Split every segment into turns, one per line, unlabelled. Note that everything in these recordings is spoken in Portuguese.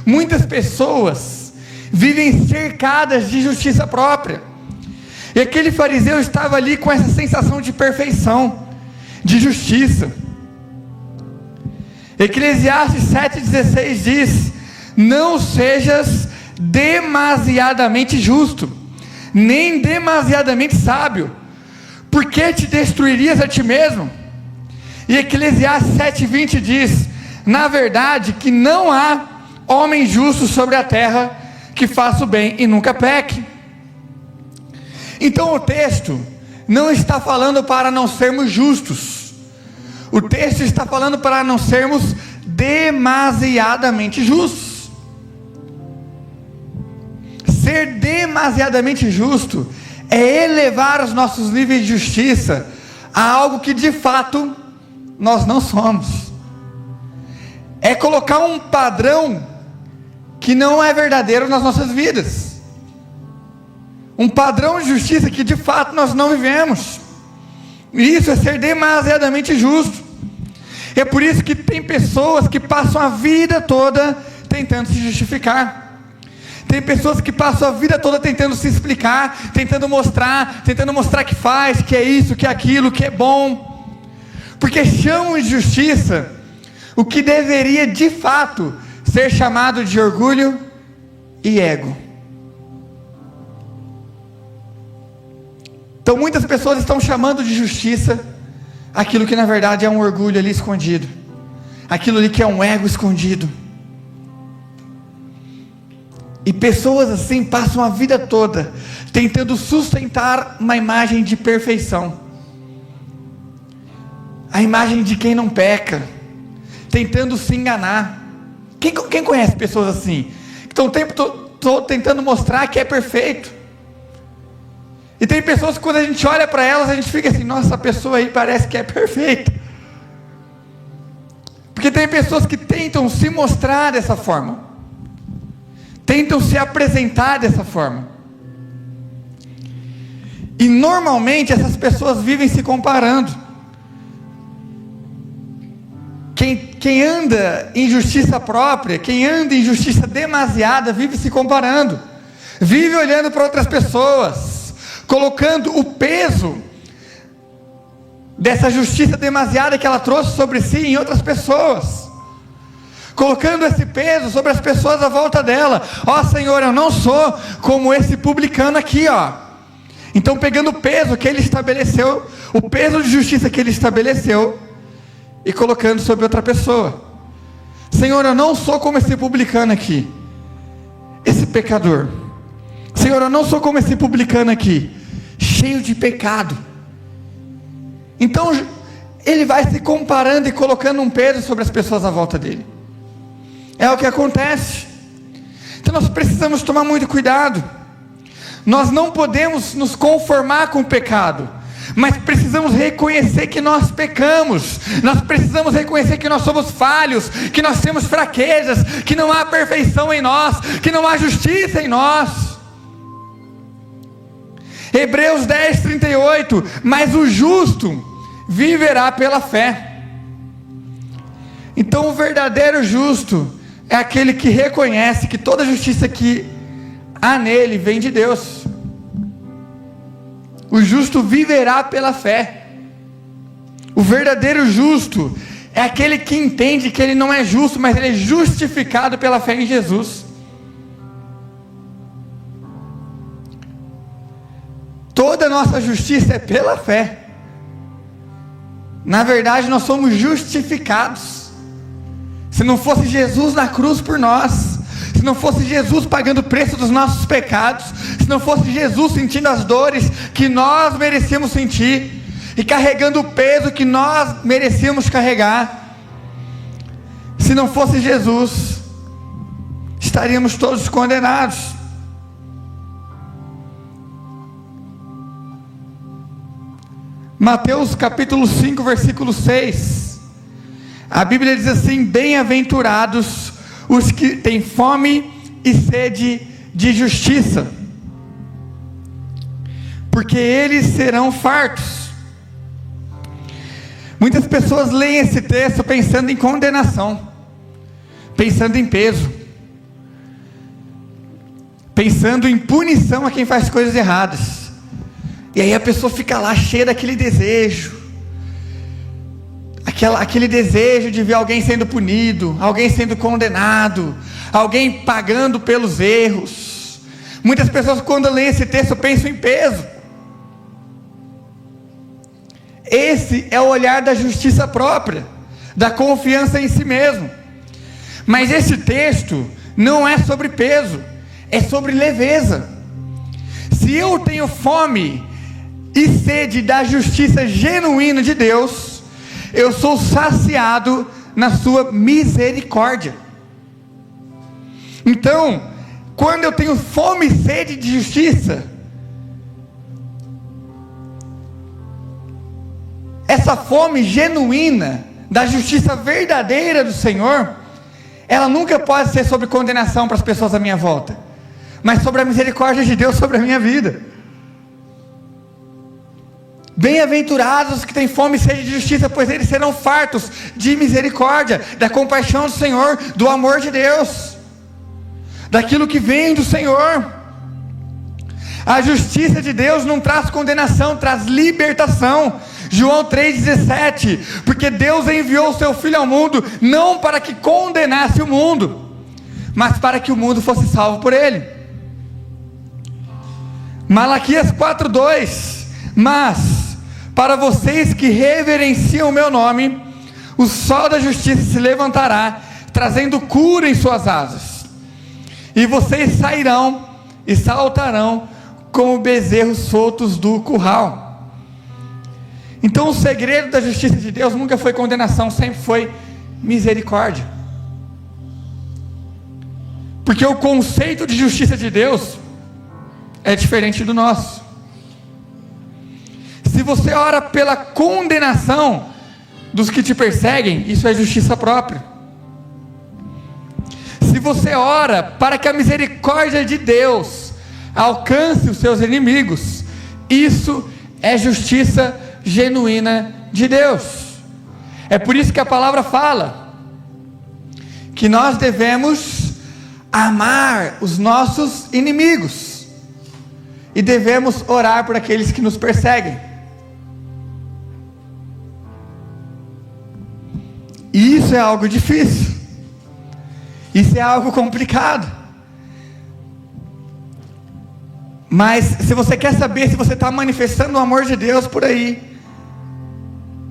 Muitas pessoas vivem cercadas de justiça própria. E aquele fariseu estava ali com essa sensação de perfeição, de justiça. Eclesiastes 7,16 diz: não sejas demasiadamente justo, nem demasiadamente sábio, porque te destruirias a ti mesmo. E Eclesiastes 7,20 diz: na verdade que não há homem justo sobre a terra que faça o bem e nunca peque. Então o texto não está falando para não sermos justos, o texto está falando para não sermos demasiadamente justos. Ser demasiadamente justo é elevar os nossos níveis de justiça a algo que de fato nós não somos. É colocar um padrão que não é verdadeiro nas nossas vidas, um padrão de justiça que de fato nós não vivemos. E isso é ser demasiadamente justo. É por isso que tem pessoas que passam a vida toda tentando se justificar. Tem pessoas que passam a vida toda tentando se explicar, tentando mostrar que faz, que é isso, que é aquilo, que é bom, porque chamam de justiça o que deveria de fato ser chamado de orgulho e ego. Então muitas pessoas estão chamando de justiça aquilo que na verdade é um orgulho ali escondido, aquilo ali que é um ego escondido. E pessoas assim passam a vida toda tentando sustentar uma imagem de perfeição, a imagem de quem não peca, tentando se enganar. Quem conhece pessoas assim, que estão o tempo todo tentando mostrar que é perfeito? E tem pessoas que quando a gente olha para elas, a gente fica assim: nossa, essa pessoa aí parece que é perfeita. Porque tem pessoas que tentam se mostrar dessa forma, tentam se apresentar dessa forma, e normalmente essas pessoas vivem se comparando. Quem anda em justiça própria, quem anda em justiça demasiada, vive se comparando, vive olhando para outras pessoas, colocando o peso dessa justiça demasiada que ela trouxe sobre si em outras pessoas, colocando esse peso sobre as pessoas à volta dela. Ó Senhor, eu não sou como esse publicano aqui, ó. Então pegando o peso que ele estabeleceu, o peso de justiça que ele estabeleceu, e colocando sobre outra pessoa. Senhor, eu não sou como esse publicano aqui, esse pecador. Senhor, eu não sou como esse publicano aqui, cheio de pecado. Então ele vai se comparando e colocando um peso sobre as pessoas à volta dele. É o que acontece. Então nós precisamos tomar muito cuidado. Nós não podemos nos conformar com o pecado, mas precisamos reconhecer que nós pecamos. Nós precisamos reconhecer que nós somos falhos, que nós temos fraquezas, que não há perfeição em nós, que não há justiça em nós. Hebreus 10:38, mas o justo viverá pela fé. Então o verdadeiro justo é aquele que reconhece que toda justiça que há nele vem de Deus. O justo viverá pela fé. O verdadeiro justo é aquele que entende que ele não é justo, mas ele é justificado pela fé em Jesus. Toda a nossa justiça é pela fé. Na verdade nós somos justificados. Se não fosse Jesus na cruz por nós, se não fosse Jesus pagando o preço dos nossos pecados, se não fosse Jesus sentindo as dores que nós merecíamos sentir, e carregando o peso que nós merecíamos carregar, se não fosse Jesus, estaríamos todos condenados. Mateus capítulo 5, versículo 6, a Bíblia diz assim: bem-aventurados os que têm fome e sede de justiça, porque eles serão fartos. Muitas pessoas leem esse texto pensando em condenação, pensando em peso, pensando em punição a quem faz coisas erradas. E aí a pessoa fica lá cheia daquele desejo, aquele desejo de ver alguém sendo punido, alguém sendo condenado, alguém pagando pelos erros. Muitas pessoas, quando leem esse texto, pensam em peso. Esse é o olhar da justiça própria, da confiança em si mesmo. Mas esse texto não é sobre peso, é sobre leveza. Se eu tenho fome e sede da justiça genuína de Deus, eu sou saciado na sua misericórdia. Então, quando eu tenho fome e sede de justiça, essa fome genuína da justiça verdadeira do Senhor, ela nunca pode ser sobre condenação para as pessoas à minha volta, mas sobre a misericórdia de Deus sobre a minha vida. Bem-aventurados os que têm fome e sede de justiça, pois eles serão fartos de misericórdia, da compaixão do Senhor, do amor de Deus, daquilo que vem do Senhor. A justiça de Deus não traz condenação, traz libertação. João 3,17, porque Deus enviou o seu Filho ao mundo, não para que condenasse o mundo, mas para que o mundo fosse salvo por ele. Malaquias 4,2, mas para vocês que reverenciam o meu nome, o sol da justiça se levantará, trazendo cura em suas asas, e vocês sairão e saltarão como bezerros soltos do curral. Então o segredo da justiça de Deus nunca foi condenação, sempre foi misericórdia. Porque o conceito de justiça de Deus é diferente do nosso. Se você ora pela condenação dos que te perseguem, isso é justiça própria. Se você ora para que a misericórdia de Deus alcance os seus inimigos, isso é justiça genuína de Deus. É por isso que a palavra fala que nós devemos amar os nossos inimigos e devemos orar por aqueles que nos perseguem. E isso é algo difícil, isso é algo complicado. Mas se você quer saber se você está manifestando o amor de Deus por aí,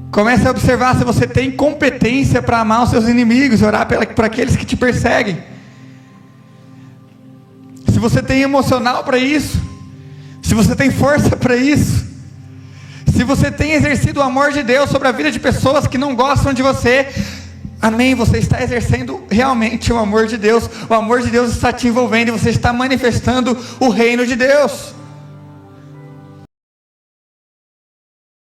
comece a observar se você tem competência para amar os seus inimigos, orar por aqueles que te perseguem. Se você tem emocional para isso, se você tem força para isso, se você tem exercido o amor de Deus sobre a vida de pessoas que não gostam de você, amém, você está exercendo realmente o amor de Deus. O amor de Deus está te envolvendo e você está manifestando o reino de Deus.